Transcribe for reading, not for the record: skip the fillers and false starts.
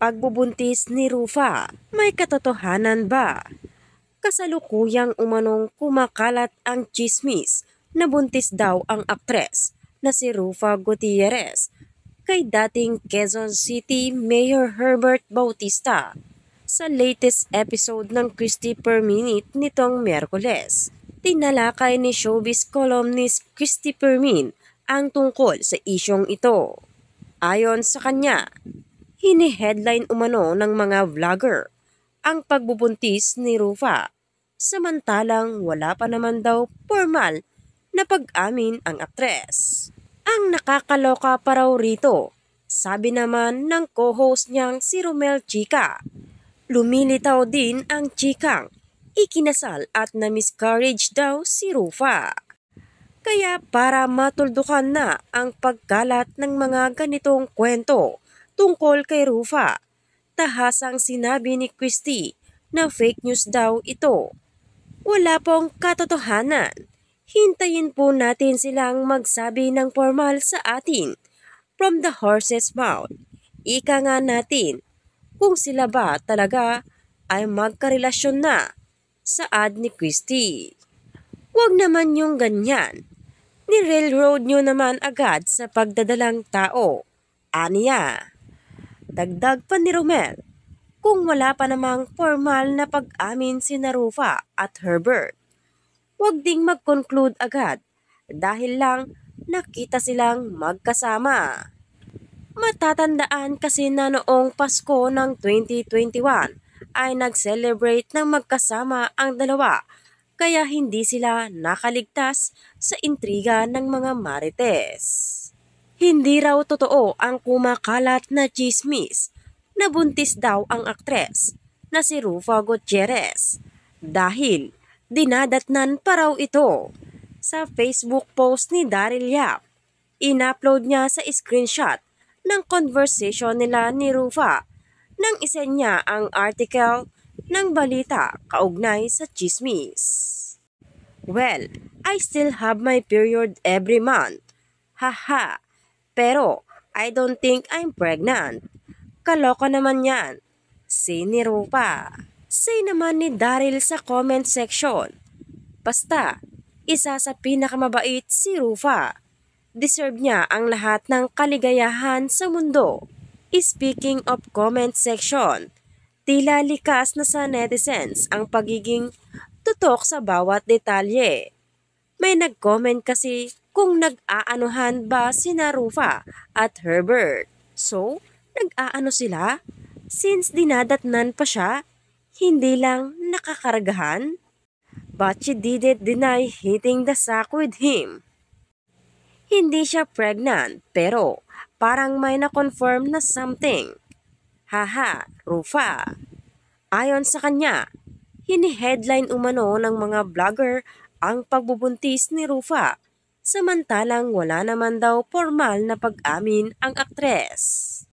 Pagbubuntis ni Rufa, may katotohanan ba? Kasalukuyang umanong kumakalat ang tsismis na buntis daw ang aktres na si Rufa Gutierrez kay dating Quezon City Mayor Herbert Bautista sa latest episode ng Christy Per Minute nitong Miyerkules. Tinalakay ni showbiz columnist Christy Permin ang tungkol sa isyong ito. Ayon sa kanya, hini-headline umano ng mga vlogger ang pagbubuntis ni Rufa, samantalang wala pa naman daw formal na pag-amin ang aktres. Ang nakakaloka pa raw rito, sabi naman ng co-host niyang si Romel Chica. Lumilitaw din ang chikang ikinasal at na-miscarriage daw si Rufa. Kaya para matuldukan na ang pagkalat ng mga ganitong kwento tungkol kay Rufa, tahasang sinabi ni Christy na fake news daw ito. Wala pong katotohanan. Hintayin po natin silang magsabi ng formal sa atin. From the horse's mouth. Ika nga natin kung sila ba talaga ay magkarelasyon na, saad ni Christy. Huwag naman yung ganyan. Ni-railroad nyo naman agad sa pagdadalang tao. Aniya. Dagdag pa ni Romel, kung wala pa namang formal na pag-amin si Rufa at Herbert, huwag ding mag-conclude agad dahil lang nakita silang magkasama. Matatandaan kasi na noong Pasko ng 2021 ay nag-celebrate ng magkasama ang dalawa kaya hindi sila nakaligtas sa intriga ng mga marites. Hindi raw totoo ang kumakalat na chismis na buntis daw ang aktres na si Rufa Gutierrez dahil dinadatnan pa raw ito. Sa Facebook post ni Daryl Yap, in-upload niya sa screenshot ng conversation nila ni Rufa nang isend niya ang article ng balita kaugnay sa chismis. Well, I still have my period every month. Haha. Pero I don't think I'm pregnant. Kaloka naman yan. Say ni Rufa. Say naman ni Daryl sa comment section. Basta, isa sa pinakamabait si Rufa. Deserve niya ang lahat ng kaligayahan sa mundo. Speaking of comment section, tila likas na sa netizens ang pagiging tutok sa bawat detalye. May nag-comment kasi kung nag-aanuhan ba sina Rufa at Herbert. So, nag-aano sila? Since dinadatnan pa siya, hindi lang nakakaragahan? But she didn't deny hitting the sack with him. Hindi siya pregnant pero parang may na-confirm na something. Haha, Rufa. Ayon sa kanya, hini-headline umano ng mga vlogger ang pagbubuntis ni Rufa, samantalang wala naman daw formal na pag-amin ang aktres.